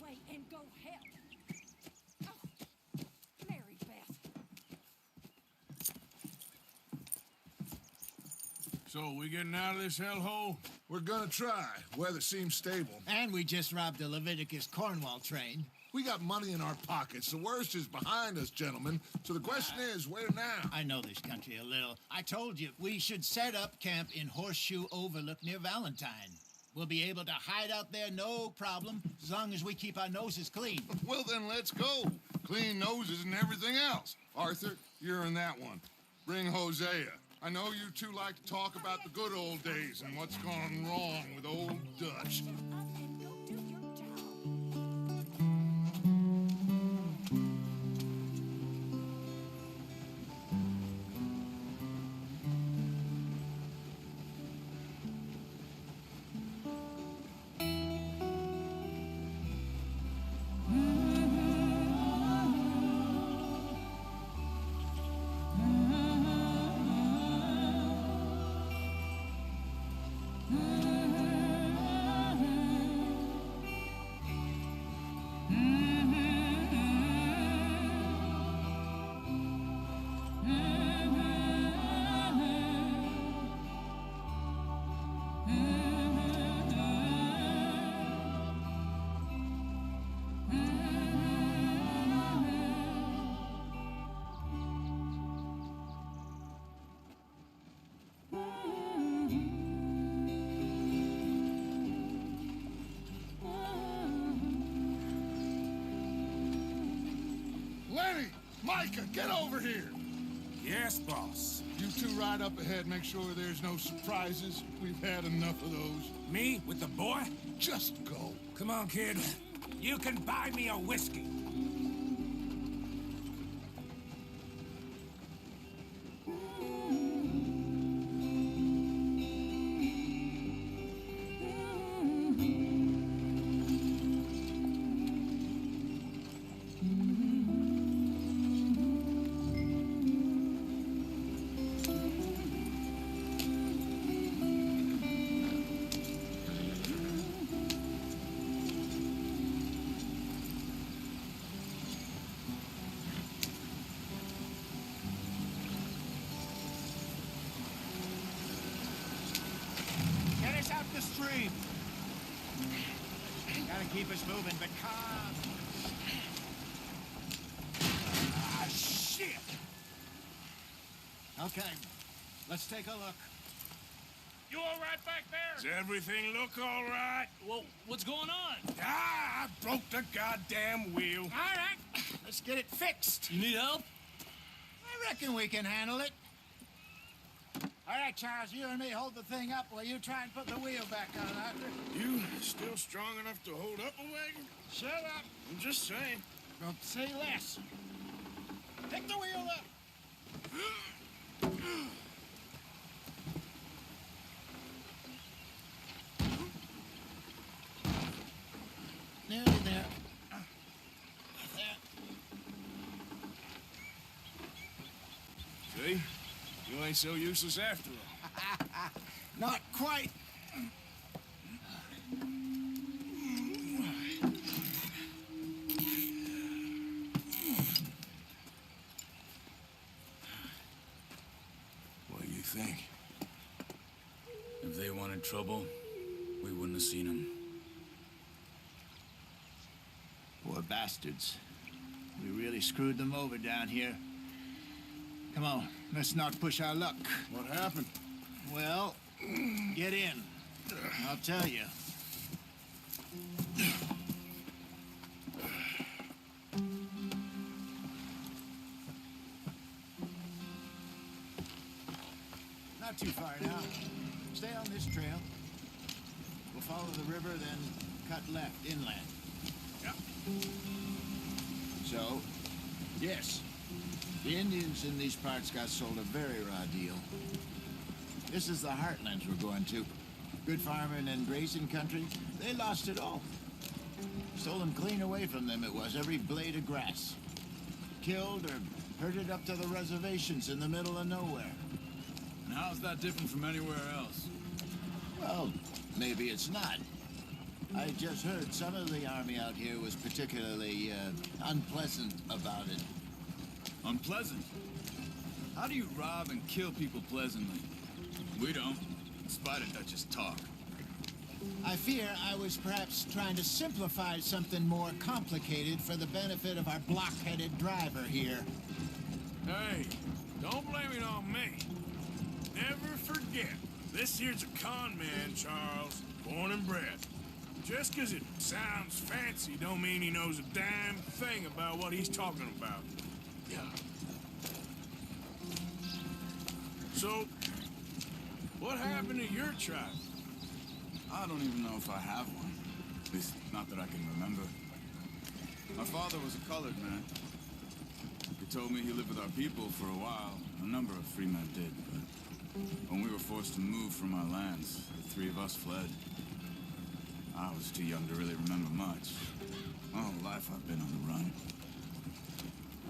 away and go help. Oh, Mary Beth. So, we getting out of this hellhole? We're gonna try. Weather seems stable. And we just robbed the Leviticus Cornwall train. We got money in our pockets. The worst is behind us, gentlemen. So the question is, where now? I know this country a little. I told you, we should set up camp in Horseshoe Overlook near Valentine. We'll be able to hide out there, no problem, as long as we keep our noses clean. Well, then let's go. Clean noses and everything else. Arthur, you're in that one. Bring Hosea. I know you two like to talk about the good old days and what's gone wrong with old Dutch. Shut up and go do your job. Lenny! Micah, get over here! Yes, boss. You two ride up ahead, make sure there's no surprises. We've had enough of those. Me with the boy? Just go. Come on, kid. You can buy me a whiskey. Get us out the stream. Gotta keep us moving, but calm. Ah, shit! Okay, let's take a look. You all right back there? Does everything look all right? Well, what's going on? Ah, I broke the goddamn wheel. All right, let's get it fixed. You need help? I reckon we can handle it. All right, Charles, you and me hold the thing up while you try and put the wheel back on, Arthur. You still strong enough to hold up a wagon? Shut up. I'm just saying. Don't say less. Pick the wheel up. Nearly there. There. See? You ain't so useless after all. Not quite. What do you think? If they wanted trouble, we wouldn't have seen them. Poor bastards. We really screwed them over down here. Come on, let's not push our luck. What happened? Well, get in. I'll tell you. Not too far now. Stay on this trail. We'll follow the river, then cut left inland. Yeah. So, yes, the Indians in these parts got sold a very raw deal. This is the heartlands we're going to. Good farming and grazing country. They lost it all. Stolen clean away from them it was, every blade of grass. Killed or herded up to the reservations in the middle of nowhere. And how's that different from anywhere else? Well, maybe it's not. I just heard some of the army out here was particularly unpleasant about it. Unpleasant? How do you rob and kill people pleasantly? We don't, in spite of Dutch's talk. I fear I was perhaps trying to simplify something more complicated for the benefit of our blockheaded driver here. Hey, don't blame it on me. Never forget, this here's a con man, Charles, born and bred. Just 'cause it sounds fancy don't mean he knows a damn thing about what he's talking about. Yeah. So, what happened to your tribe? I don't even know if I have one. At least, not that I can remember. My father was a colored man. He told me he lived with our people for a while. A number of free men did, but when we were forced to move from our lands, the three of us fled. I was too young to really remember much. My whole life I've been on the run.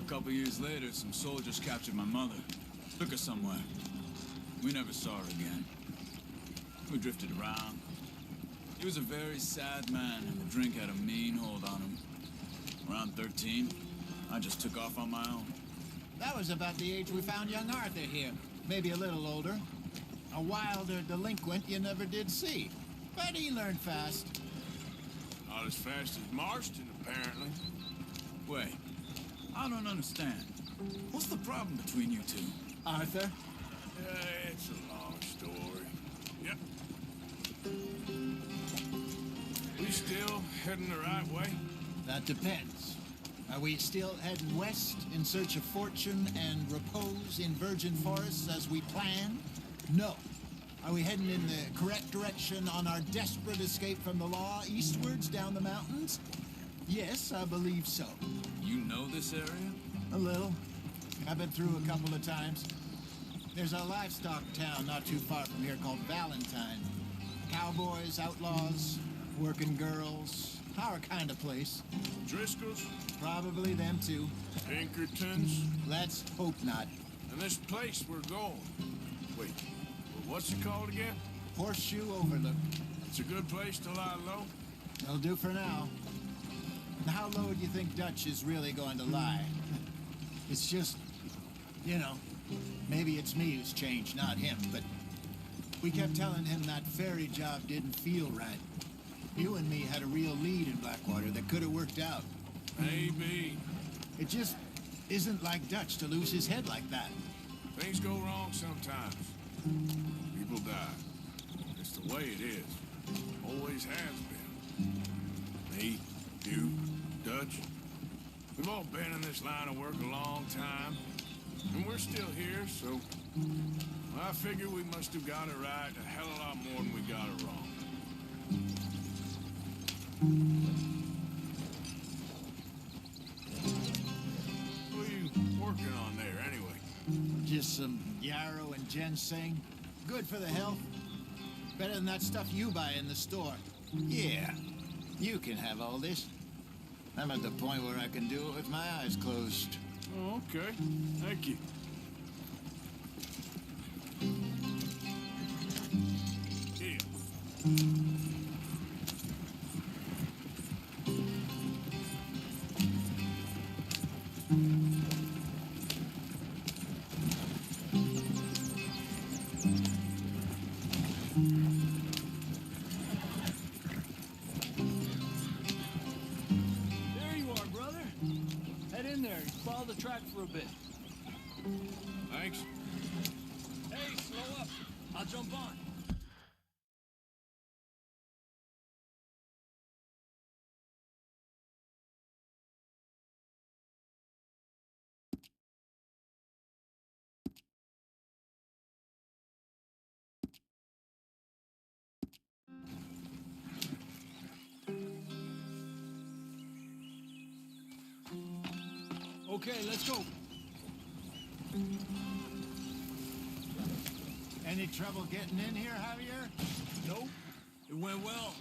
A couple years later, some soldiers captured my mother. Took her somewhere. We never saw her again. We drifted around. He was a very sad man, and the drink had a mean hold on him. Around 13, I just took off on my own. That was about the age we found young Arthur here. Maybe a little older. A wilder delinquent you never did see. But he learned fast. Not as fast as Marston, apparently. Wait, I don't understand. What's the problem between you two? Arthur? It's a long story. Yep. We still heading the right way? That depends. Are we still heading west in search of fortune and repose in virgin forests as we planned? No. Are we heading in the correct direction on our desperate escape from the law eastwards down the mountains? Yes, I believe so. You know this area? A little. I've been through a couple of times. There's a livestock town not too far from here called Valentine. Cowboys, outlaws, working girls, our kind of place. Driscoll's? Probably them too. Pinkertons? Let's hope not. And this place we're going. Wait, what's it called again? Horseshoe Overlook. It's a good place to lie low? They'll do for now. And how low do you think Dutch is really going to lie? It's just, you know, maybe it's me who's changed, not him, but we kept telling him that ferry job didn't feel right. You and me had a real lead in Blackwater that could have worked out. Maybe. It just isn't like Dutch to lose his head like that. Things go wrong sometimes. People die. It's the way it is. Always has been. Me, you, Dutch. We've all been in this line of work a long time. And we're still here, so I figure we must have got it right a hell of a lot more than we got it wrong. What are you working on there, anyway? Just some yarrow and ginseng. Good for the health. Better than that stuff you buy in the store. Yeah, you can have all this. I'm at the point where I can do it with my eyes closed. Oh, okay. Thank you. Here. There you are, brother. Head in there and follow the track for a bit. Thanks. Hey, slow up. I'll jump on. Okay, let's go. Any trouble getting in here, Javier? Nope. It went well.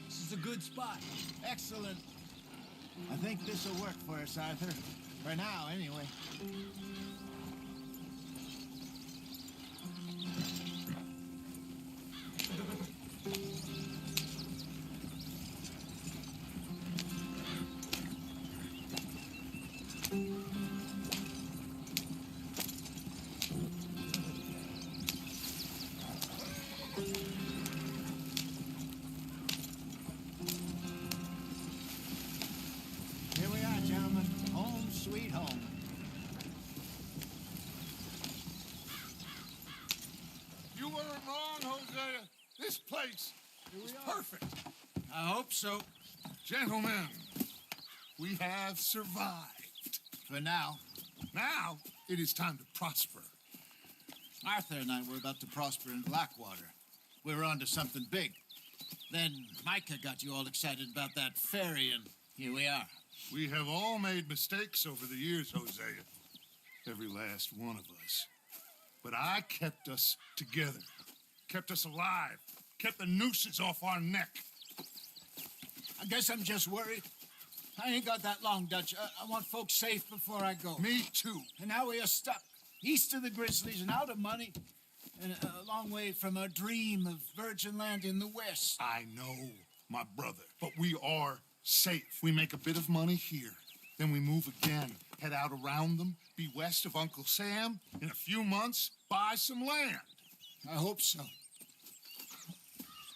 This is a good spot. Excellent. I think this will work for us, Arthur. For now, anyway. weren't wrong, Hosea. This place is perfect. I hope so. Gentlemen, we have survived. For now. Now, it is time to prosper. Arthur and I were about to prosper in Blackwater. We were onto something big. Then Micah got you all excited about that ferry, and here we are. We have all made mistakes over the years, Hosea. Every last one of us. But I kept us together. Kept us alive. Kept the nooses off our neck. I guess I'm just worried. I ain't got that long, Dutch. I want folks safe before I go. Me too. And now we are stuck, east of the Grizzlies and out of money, and a long way from our dream of virgin land in the west. I know, my brother, but we are safe. We make a bit of money here. Then we move again, head out around them, be west of Uncle Sam. In a few months, buy some land. I hope so.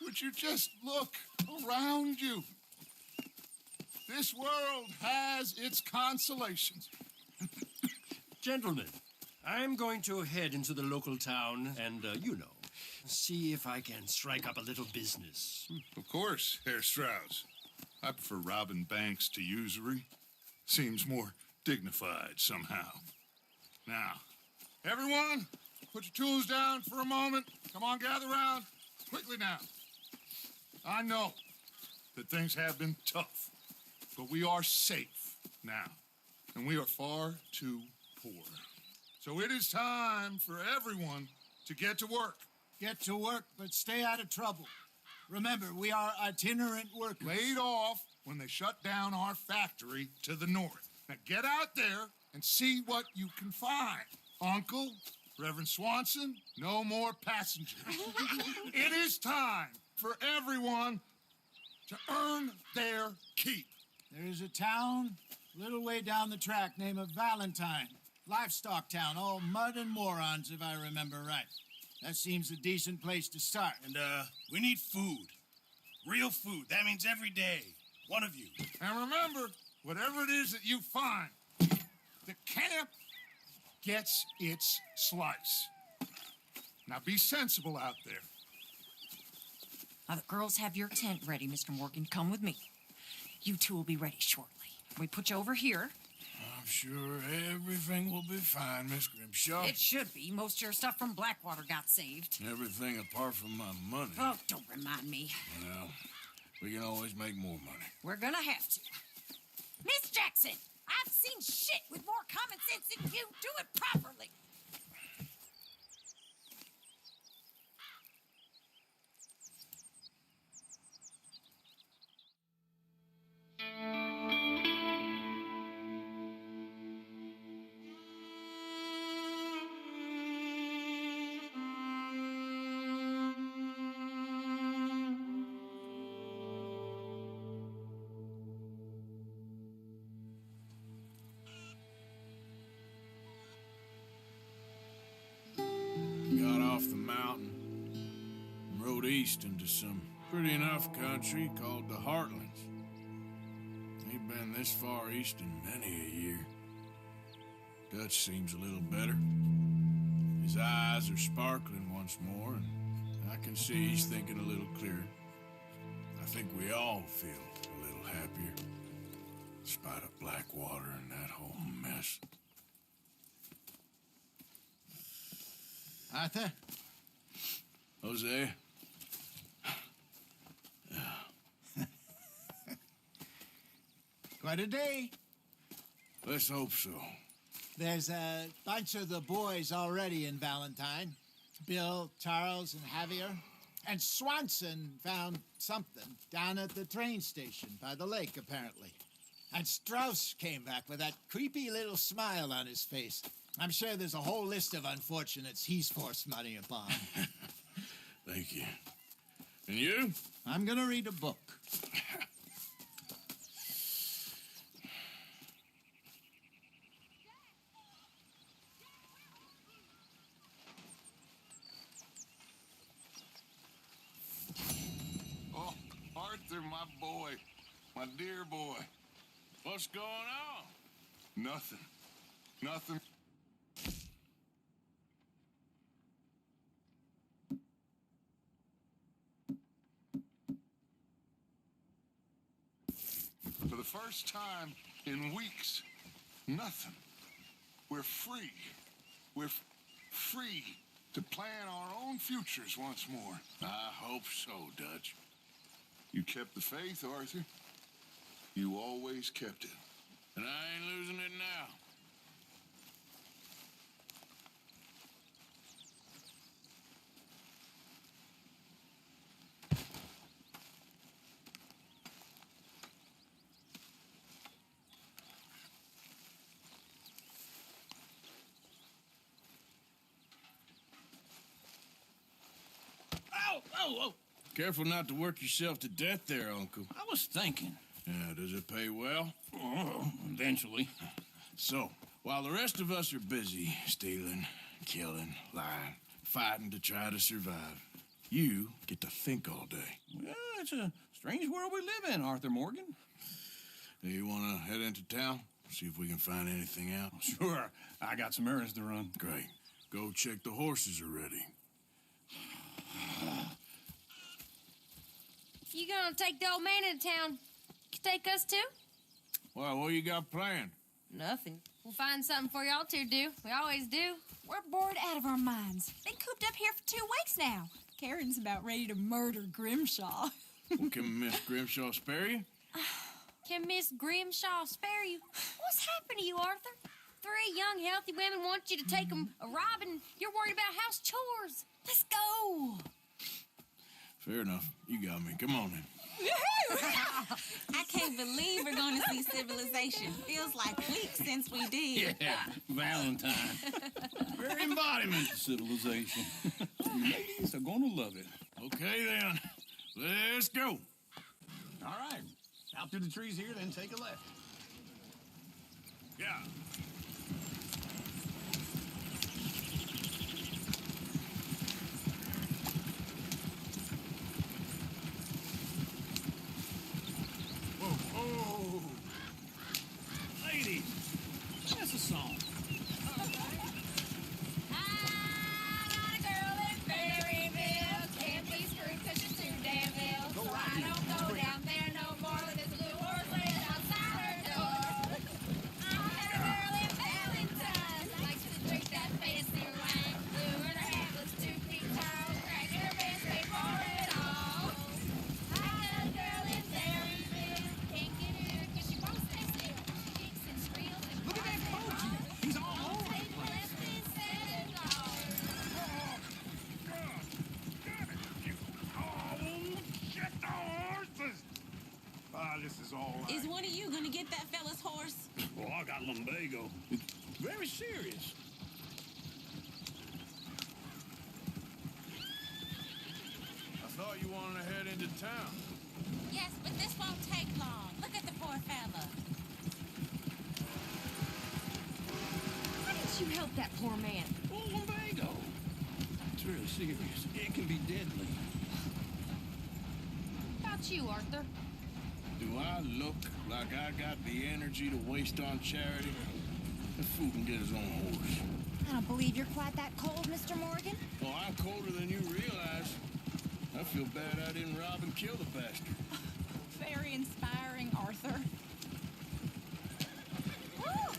Would you just look around you? This world has its consolations. Gentlemen, I'm going to head into the local town and, see if I can strike up a little business. Of course, Herr Strauss. I prefer robbing banks to usury. Seems more dignified somehow. Now, everyone, put your tools down for a moment. Come on, gather round. Quickly now. I know that things have been tough, but we are safe now, and we are far too poor. So it is time for everyone to get to work. Get to work, but stay out of trouble. Remember, we are itinerant workers. Laid off when they shut down our factory to the north. Now get out there and see what you can find. Uncle, Reverend Swanson, no more passengers. It is time for everyone to earn their keep. There is a town a little way down the track named Valentine. Livestock town, all mud and morons, if I remember right. That seems a decent place to start. And, we need food. Real food. That means every day. One of you. And remember, whatever it is that you find, the camp gets its slice. Now be sensible out there. Now, the girls have your tent ready, Mr. Morgan. Come with me. You two will be ready shortly. We put you over here. I'm sure everything will be fine, Miss Grimshaw. It should be. Most of your stuff from Blackwater got saved. Everything apart from my money. Oh, don't remind me. Well, we can always make more money. We're gonna have to. Miss Jackson, I've seen shit with more common sense than you. Do it properly. Got off the mountain and rode east into some pretty enough country called the Heartlands. Ain't been this far east in many a year. Dutch seems a little better. His eyes are sparkling once more, and I can see he's thinking a little clearer. I think we all feel a little happier, in spite of Blackwater and that whole mess. Arthur? Jose? Quite a day. Let's hope so. There's a bunch of the boys already in Valentine. Bill, Charles, and Javier. And Swanson found something down at the train station by the lake, apparently. And Strauss came back with that creepy little smile on his face. I'm sure there's a whole list of unfortunates he's forced money upon. Thank you. And you? I'm gonna read a book. Oh, Arthur, my boy. My dear boy. What's going on? Nothing. Nothing. first time in weeks, nothing. We're free. We're free to plan our own futures once more. I hope so, Dutch. You kept the faith, Arthur. You always kept it. And I ain't losing it now. Oh, Careful not to work yourself to death there, Uncle. I was thinking. Yeah, does it pay well? Oh, eventually. So, while the rest of us are busy stealing, killing, lying, fighting to try to survive, you get to think all day. Well, it's a strange world we live in, Arthur Morgan. Do you want to head into town? See if we can find anything out? Sure, I got some errands to run. Great. Go check the horses are ready. You gonna take the old man into town? You take us too? Well, what you got planned? Nothing. We'll find something for y'all to do. We always do. We're bored out of our minds. Been cooped up here for 2 weeks now. Karen's about ready to murder Grimshaw. Well, can Miss Grimshaw spare you? Can Miss Grimshaw spare you? What's happened to you, Arthur? 3 young, healthy women want you to take them a robbing. You're worried about house chores. Let's go. Fair enough. You got me. Come on then. I can't believe we're going to see civilization. Feels like weeks since we did. Yeah, Valentine. Very embodiment of civilization. Ladies are going to love it. Okay then. Let's go. All right. Out through the trees here, then take a left. Yeah. Oh, ladies, that's a song. I got a girl in Berryville. Can't be screwed 'cause she's too damn ill. So I don't go down there no more with this blue horse laying outside her door. I had a girl in Valentine. Likes to drink that fancy wine. Blue and her hat was 2 feet tall. Cracking her best paid for it all. I got a girl in Berryville. Can't get her 'cause she won't stay still. She kicks and squeals and Look at that pokey. He's all over the place. This is all right. Is one of you going to get that fella's horse? Oh, I got lumbago. It's very serious. I thought you wanted to head into town. Yes, but this won't take long. Look at the poor fella. Why didn't you help that poor man? Oh, lumbago. It's really serious. It can be deadly. How about you, Arthur? Do I look like I got the energy to waste on charity? That fool can get his own horse. I don't believe you're quite that cold, Mr. Morgan. Well, I'm colder than you realize. I feel bad I didn't rob and kill the bastard. Very inspiring, Arthur. Woo!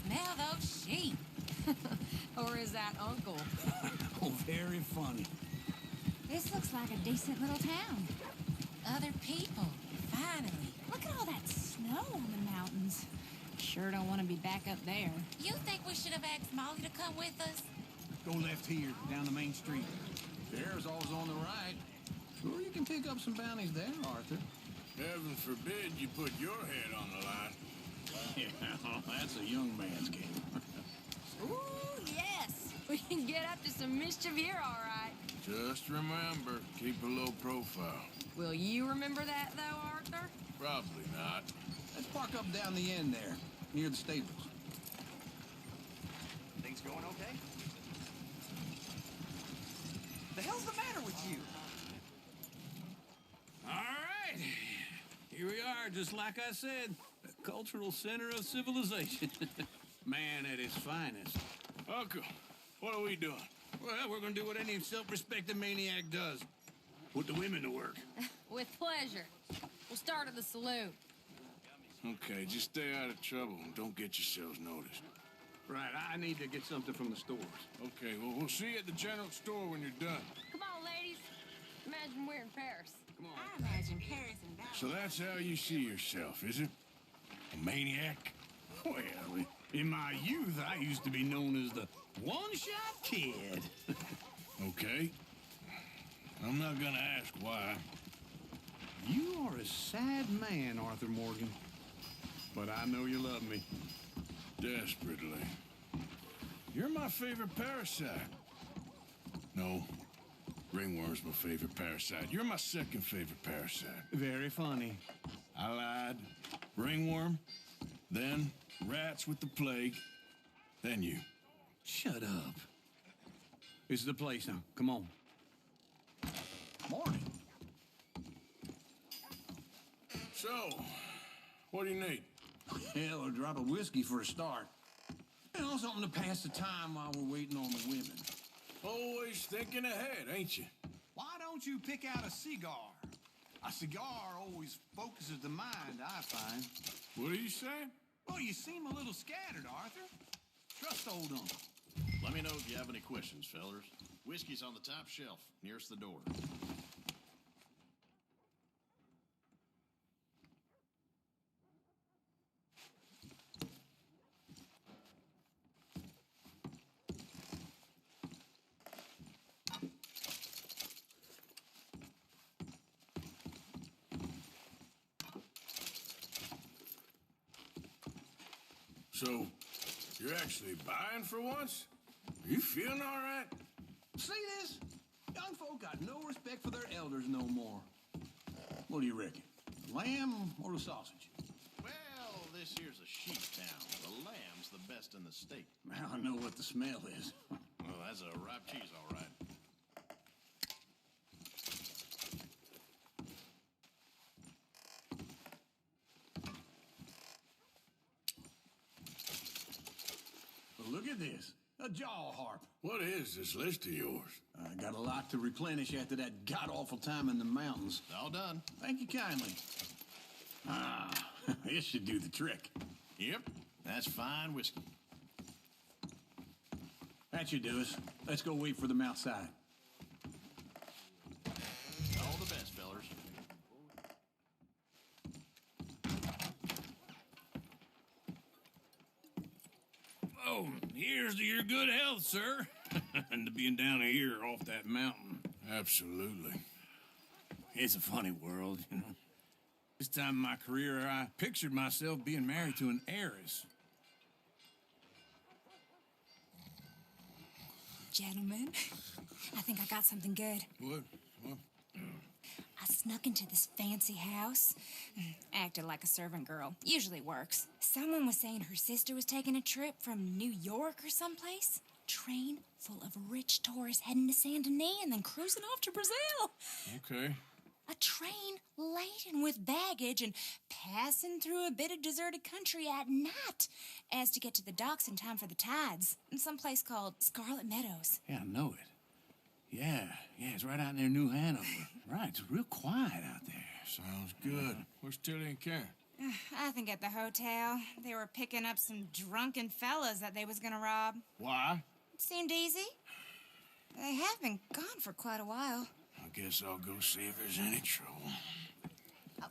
Smell those sheep. Or is that Uncle? Oh, very funny. This looks like a decent little town. Other people, finally. Look at all that snow on the mountains. Sure don't want to be back up there. You think we should have asked Molly to come with us? Go left here, down the main street. Fair's always on the right. Sure, you can pick up some bounties there, Arthur. Heaven forbid you put your head on the line. Yeah, that's a young man's game. Ooh, yes. We can get up to some mischief here, all right. Just remember, keep a low profile. Will you remember that, though, Arthur? Probably not. Let's park up down the end there, near the stables. Things going okay? The hell's the matter with you? All right. Here we are, just like I said. The cultural center of civilization. Man at his finest. Uncle, what are we doing? Well, we're gonna do what any self-respecting maniac does. Put the women to work. With pleasure. We'll start at the saloon. Okay, just stay out of trouble and don't get yourselves noticed. Right, I need to get something from the stores. Okay, well, we'll see you at the general store when you're done. Come on, ladies. Imagine we're in Paris. Come on. I imagine Paris and Babylon. So that's how you see yourself, is it? A maniac? Well, in my youth, I used to be known as the one-shot kid. Okay. I'm not gonna ask why. You are a sad man, Arthur Morgan. But I know you love me. Desperately. You're my favorite parasite. No, ringworm's my favorite parasite. You're my second favorite parasite. Very funny. I lied. Ringworm, then rats with the plague, then you. Shut up. This is the place now. Come on. Morning. So, what do you need? Hell, a drop of whiskey for a start. You know, something to pass the time while we're waiting on the women. Always thinking ahead, ain't you? Why don't you pick out a cigar? A cigar always focuses the mind, I find. What are you saying? Well, you seem a little scattered, Arthur. Trust old uncle. Let me know if you have any questions, fellers. Whiskey's on the top shelf, nearest the door. So, you're actually buying for once? Are you feeling all right? See this? Young folk got no respect for their elders no more. What do you reckon? The lamb or the sausage? Well, this here's a sheep town. The lamb's the best in the state. Now I know what the smell is. Well, that's a ripe cheese, all right. But look at this. A jaw harp. What is this list of yours? I got a lot to replenish after that god-awful time in the mountains. All done. Thank you kindly. Ah, this should do the trick. Yep, that's fine whiskey. That should do us. Let's go wait for them outside. All the best, fellers. Oh, here's to your good health, sir. And to being down here off that mountain. Absolutely. It's a funny world, you know. This time in my career, I pictured myself being married to an heiress. Gentlemen, I think I got something good. What? I snuck into this fancy house, acted like a servant girl. Usually works. Someone was saying her sister was taking a trip from New York or someplace. Train full of rich tourists heading to Saint Denis and then cruising off to Brazil. Okay. A train laden with baggage and passing through a bit of deserted country at night as to get to the docks in time for the tides in some place called Scarlet Meadows. Yeah, I know it. Yeah, it's right out near New Hanover. Right, it's real quiet out there. Sounds good. Where's Tilly and Karen? I think at the hotel. They were picking up some drunken fellas that they was gonna rob. Why? It seemed easy. They have been gone for quite a while. I guess I'll go see if there's any trouble. Oh,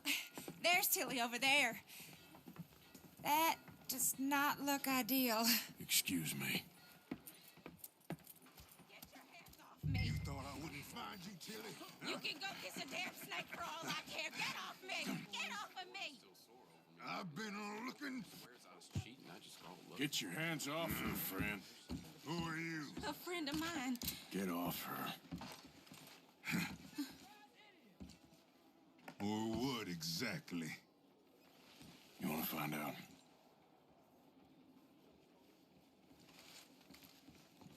there's Tilly over there. That does not look ideal. Excuse me. Get your hands off me. Thought I wouldn't find you, Tilly? You can go kiss a damn snake for all I care. Get off me. Get off of me. I've been looking. Get your hands off her, friend. Who are you? A friend of mine. Get off her. Or what exactly? You want to find out?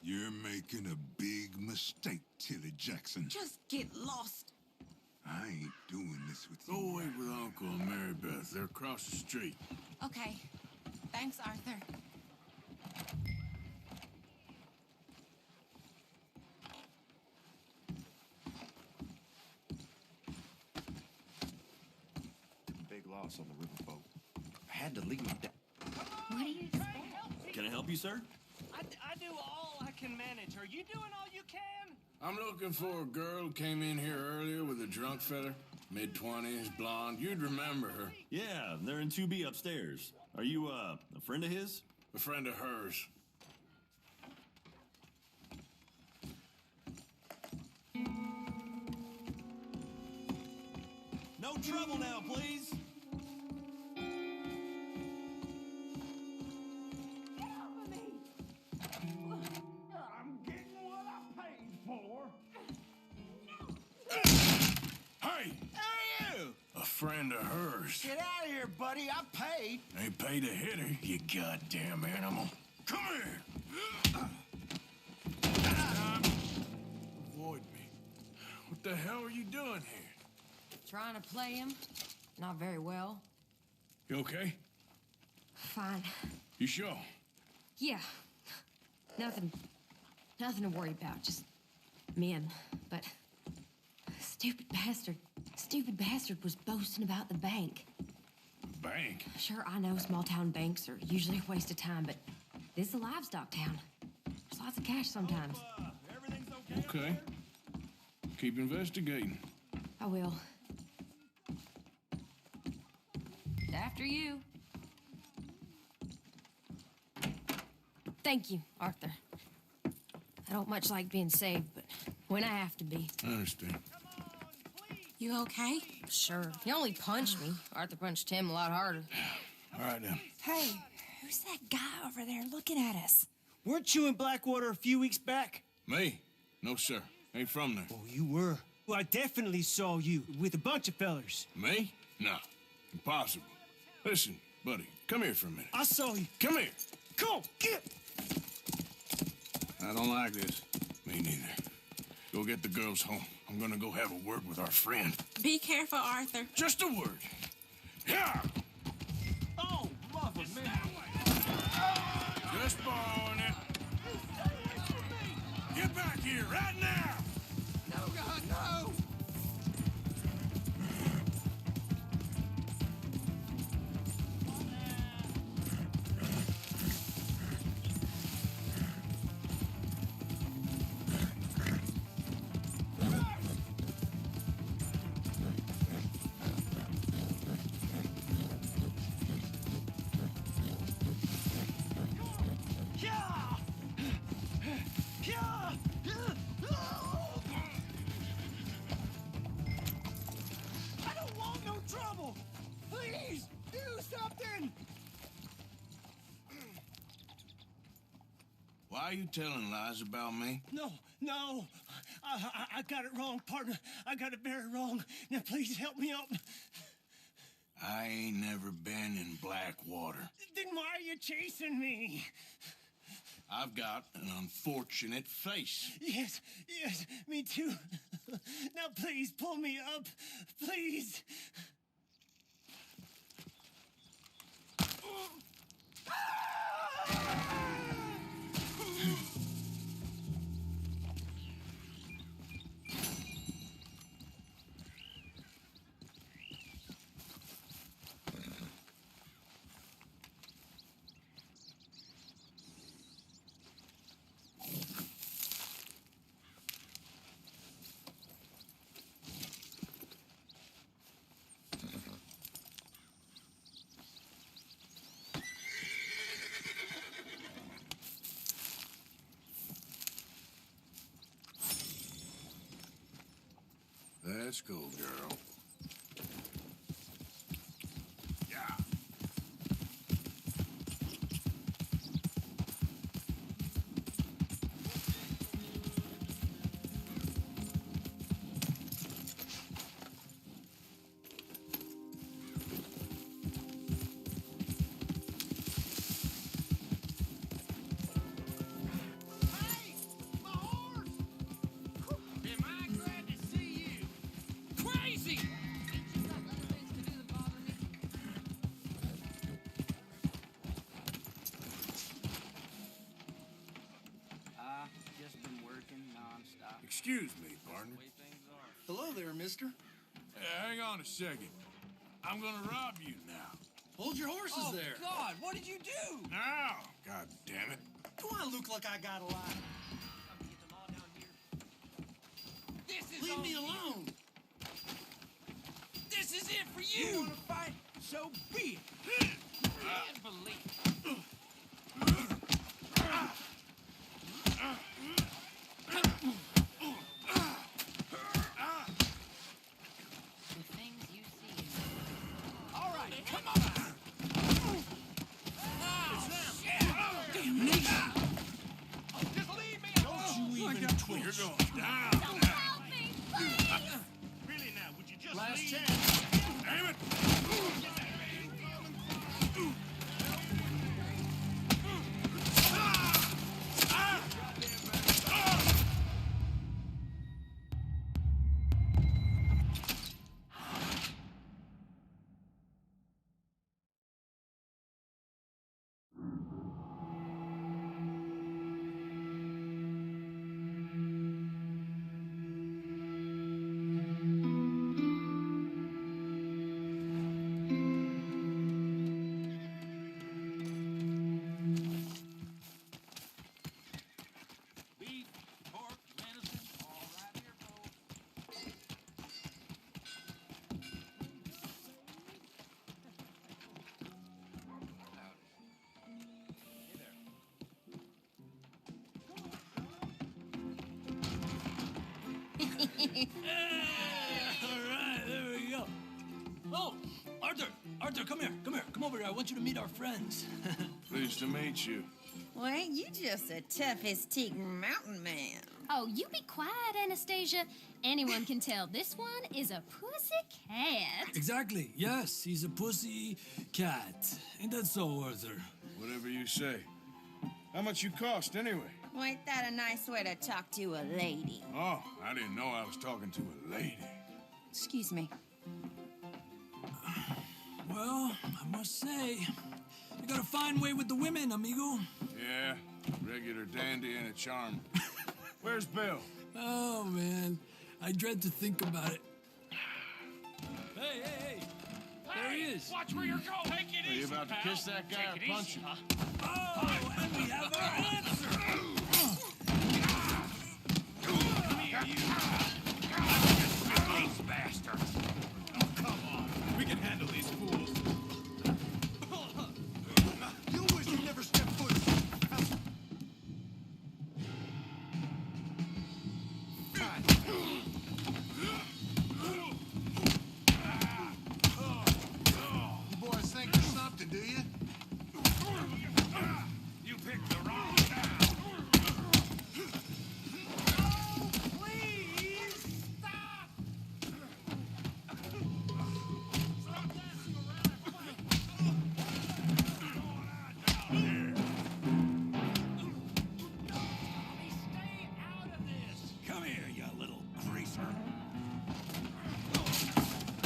You're making a big mistake, Tilly Jackson. Just get lost. I ain't doing this with you. Go wait with Uncle and Mary Beth. They're across the street. Okay. Thanks, Arthur. Big loss on the riverboat. had to leave. What do you expect? Can I help you, sir? I do all I can manage. Are you doing all you can? I'm looking for a girl who came in here earlier with a drunk fella. Mid-20s, blonde. You'd remember her. Yeah, they're in 2B upstairs. Are you, a friend of his? A friend of hers. No trouble now, please. I'm getting what I paid for. Hey! Who are you? A friend of hers. Get out of here, buddy. I paid. Ain't paid to hit her, you goddamn animal. Come here! Avoid me. What the hell are you doing here? Trying to play him. Not very well. You okay? Fine. You sure? Yeah. Nothing to worry about. Just men. But stupid bastard was boasting about the bank. Bank? Sure, I know small town banks are usually a waste of time, but this is a livestock town. There's lots of cash sometimes. Everything's Okay. Keep investigating. I will. After you. Thank you, Arthur. I don't much like being saved, but when I have to be. I understand. You okay? Sure. He only punched me. Arthur punched him a lot harder. All right, then. Hey, who's that guy over there looking at us? Weren't you in Blackwater a few weeks back? Me? No, sir. Ain't from there. Oh, you were. Well, I definitely saw you with a bunch of fellers. Me? No. Impossible. Listen, buddy, come here for a minute. I saw you. Come here. Come on, get! I don't like this. Me neither. Go get the girls home. I'm gonna go have a word with our friend. Be careful, Arthur. Just a word. Yeah! Oh, mother, man. Just borrowing it. Get back here right now! No, God, no! I don't want no trouble! Please, do something! Why are you telling lies about me? No. I got it wrong, partner. I got it very wrong. Now, please help me out. I ain't never been in Blackwater. Then why are you chasing me? I've got an unfortunate face. Yes, me too. Now, please, pull me up. Please. Let's go, girl. Yeah. Hey! My horse! Am I glad to see you? Crazy! Just been working nonstop. Excuse me, partner. Hello there, mister. Hey, hang on a second. I'm gonna rob you now. Hold your horses there. God, what did you do? Now! God damn it. Do I look like I got a lot? This is Leave on me you. alone. This is it for you. You want to fight? So be it. Can't believe. The things you see. All right, come on. Damn nation. Just leave me alone. Don't you even twitch. You're going down. Help me, please! Really now, would you just Last leave? chance. Damn it! Beef, pork, venison, all right here, folks. All right, there we go. Oh, Arthur, come here, come over here. I want you to meet our friends. Pleased to meet you. Well, ain't you just a tough-as-teak mountain man? Oh, you be quiet, Anastasia. Anyone can tell this one is a pussy cat. Exactly. Yes, he's a pussy cat. Ain't that so, Arthur? Whatever you say. How much you cost, anyway? Well, ain't that a nice way to talk to a lady? Oh, I didn't know I was talking to a lady. Excuse me. Well, I must say, you got a fine way with the women, amigo. Yeah, regular dandy and a charm. Where's Bill? Oh, man. I dread to think about it. Hey! There he is. Watch where you're going. Take it Are you easy, about to pal. kiss that guy Take it or punch easy, him? huh? Oh, and we have our answer. Come here, you. These bastards. Oh, come on. We can handle these fools. You wish you never stepped foot. You boys think you're something, do you? You picked the wrong town. No, please stop. Stop dancing around. Stay out of this. Come here, you little greaser.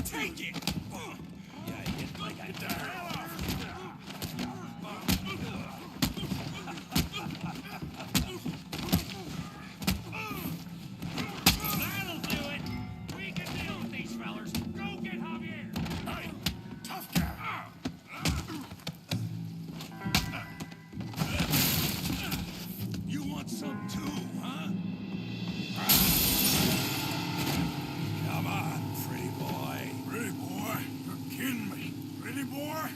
Take it. Yeah, I did like I did. That'll do it. We can deal with these fellers. Go get Javier. Hey, tough guy. You want some too, huh? Come on, pretty boy. Pretty boy, you're kidding me. Pretty boy?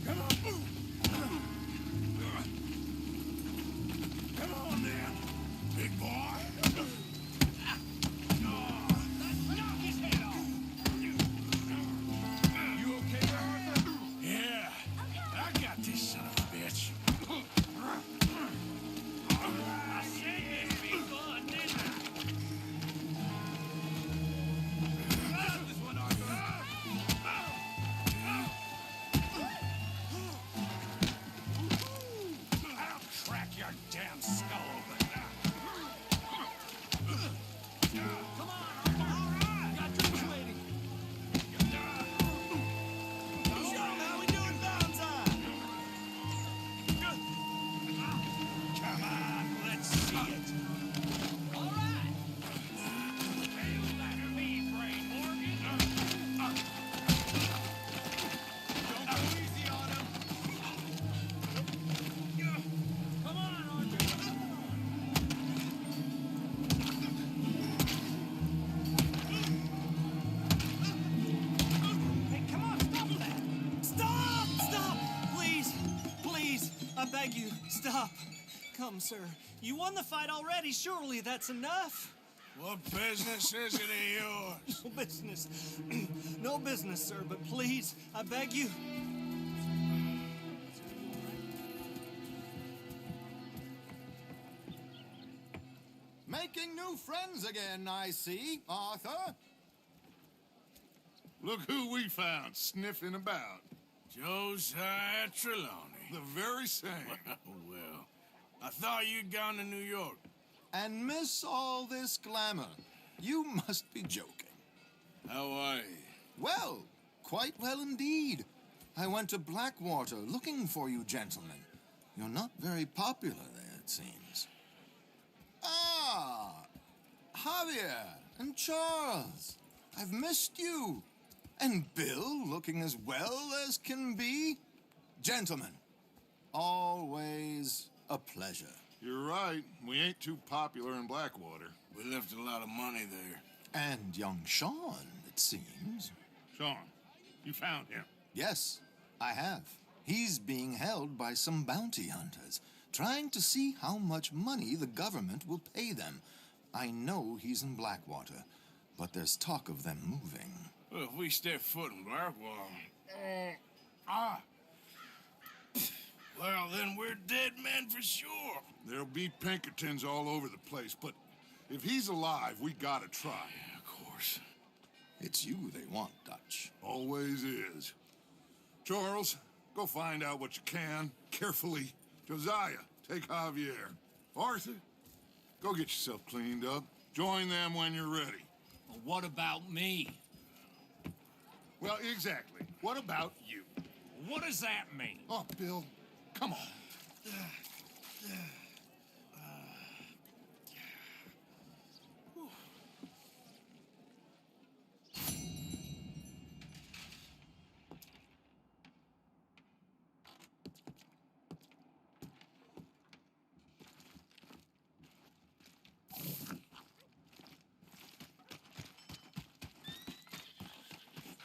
Come on. Come on, then. Big boy. Knock his head off. You okay there, Arthur? Yeah. I got this son of a bitch. I said this be fun, didn't I? This one, Arthur. I'll crack your damn skull open. Stop. Come, sir. You won the fight already. Surely that's enough. What business is it of yours? No business. No business, sir, but please, I beg you. Making new friends again, I see, Arthur. Look who we found sniffing about. Josiah Trelawney. The very same. Well, I thought you'd gone to New York. And miss all this glamour. You must be joking. How are you? Well, quite well indeed. I went to Blackwater looking for you gentlemen. You're not very popular there, it seems. Ah, Javier and Charles. I've missed you. And Bill looking as well as can be. Gentlemen, always a pleasure. You're right. We ain't too popular in Blackwater. We left a lot of money there. And young Sean, it seems. Sean, you found him? Yes, I have. He's being held by some bounty hunters, trying to see how much money the government will pay them. I know he's in Blackwater, but there's talk of them moving. Well, if we step foot in Blackwater... Well, then we're dead men for sure. There'll be Pinkertons all over the place, but if he's alive, we gotta try. Yeah, of course. It's you they want, Dutch. Always is. Charles, go find out what you can, carefully. Josiah, take Javier. Arthur, go get yourself cleaned up. Join them when you're ready. Well, what about me? Well, exactly. What about you? What does that mean? Oh, Bill, come on.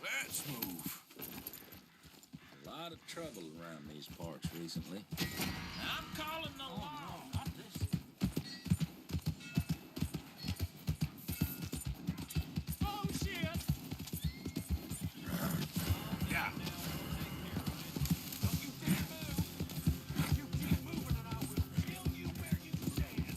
Let's move. A lot of trouble around these parts recently. I'm calling the law. Oh, shit! Yeah. Don't you dare move! You keep moving and I will kill you where you stand.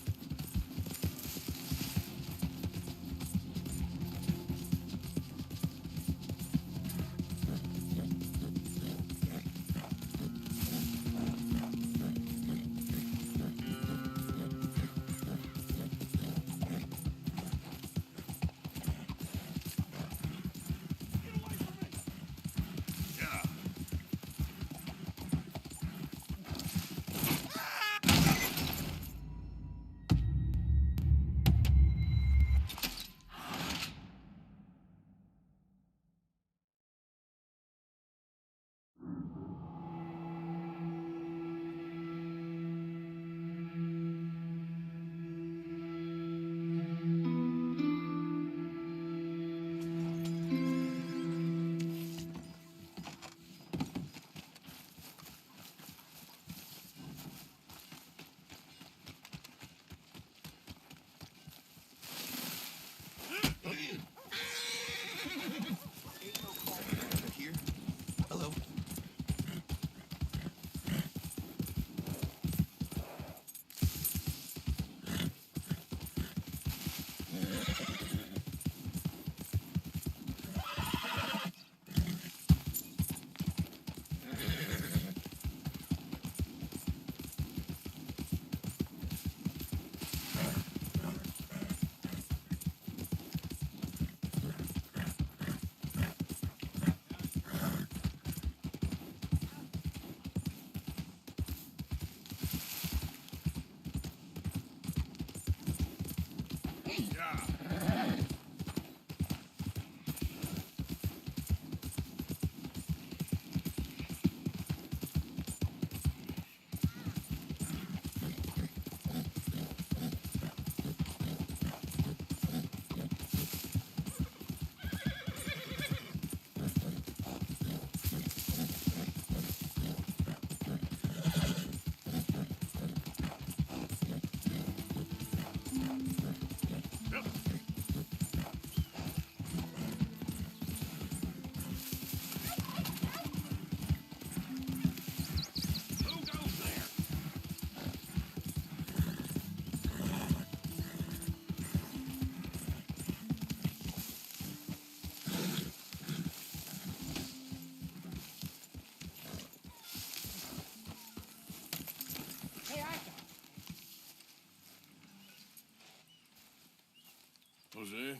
Jose?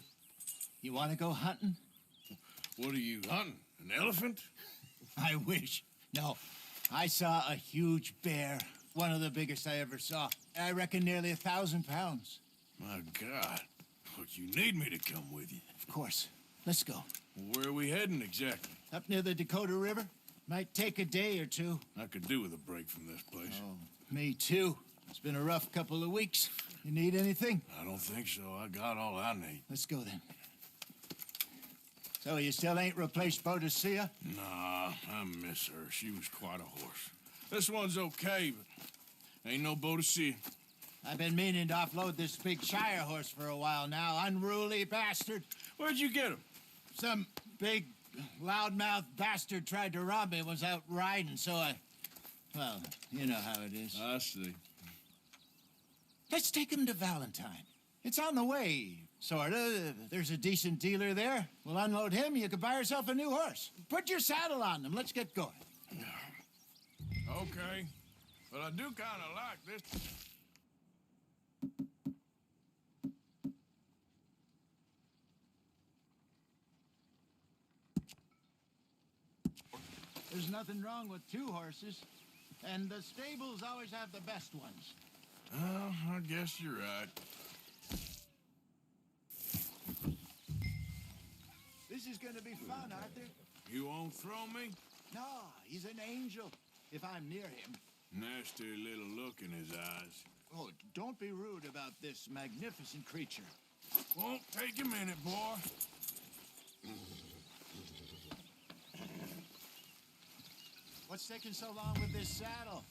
You want to go hunting? What are you hunting? An elephant? I wish. No. I saw a huge bear. One of the biggest I ever saw. I reckon nearly 1,000 pounds. My God. Look, you need me to come with you. Of course. Let's go. Where are we heading exactly? Up near the Dakota River. Might take a day or two. I could do with a break from this place. Oh, me too. It's been a rough couple of weeks. You need anything? I don't think so. I got all I need. Let's go then. So you still ain't replaced Boadicea? Nah, I miss her. She was quite a horse. This one's okay, but ain't no Boadicea. I've been meaning to offload this big Shire horse for a while now. Unruly bastard. Where'd you get him? Some big, loudmouth bastard tried to rob me and was out riding, so I... Well, you know how it is. I see. Let's take him to Valentine. It's on the way, sorta. There's a decent dealer there. We'll unload him, you could buy yourself a new horse. Put your saddle on him. Let's get going. Okay. But I do kind of like this. There's nothing wrong with two horses, and the stables always have the best ones. Oh, I guess you're right. This is gonna be fun, Arthur. You won't throw me? No, he's an angel, if I'm near him. Nasty little look in his eyes. Oh, don't be rude about this magnificent creature. Won't take a minute, boy. What's taking so long with this saddle?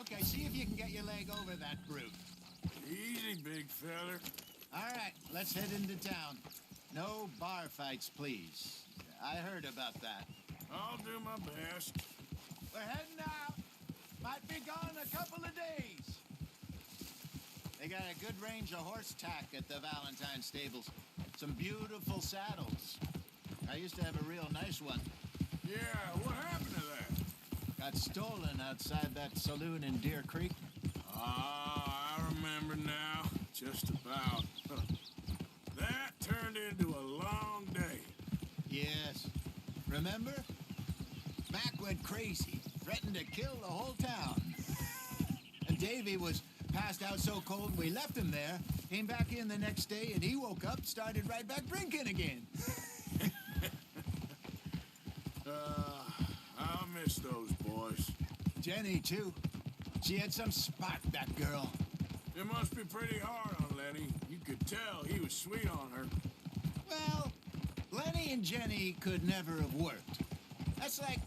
Okay, see if you can get your leg over that brute. Easy, big feller. All right, let's head into town. No bar fights, please. I heard about that. I'll do my best. We're heading out. Might be gone a couple of days. They got a good range of horse tack at the Valentine stables. Some beautiful saddles. I used to have a real nice one. Yeah, what happened to that? Got stolen outside that saloon in Deer Creek. Ah, I remember now. Just about. That turned into a long day. Yes. Remember? Mac went crazy, threatened to kill the whole town. And Davy was passed out so cold we left him there, came back in the next day, and he woke up, started right back drinking again. I'll miss those boys. Jenny, too. She had some spot, that girl. It must be pretty hard on Lenny. You could tell he was sweet on her. Well, Lenny and Jenny could never have worked. That's like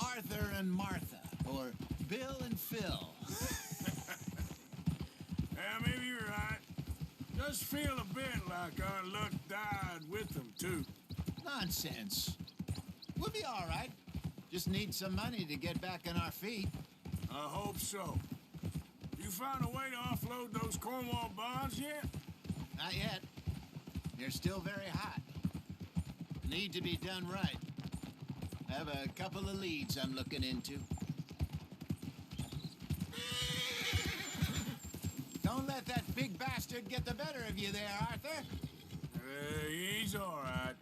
Arthur and Martha, or Bill and Phil. Yeah, maybe you're right. Does feel a bit like our luck died with them, too. Nonsense. We'll be all right. Just need some money to get back on our feet. I hope so. You found a way to offload those Cornwall bonds yet? Not yet. They're still very hot. Need to be done right. I have a couple of leads I'm looking into. Don't let that big bastard get the better of you there, Arthur. He's all right.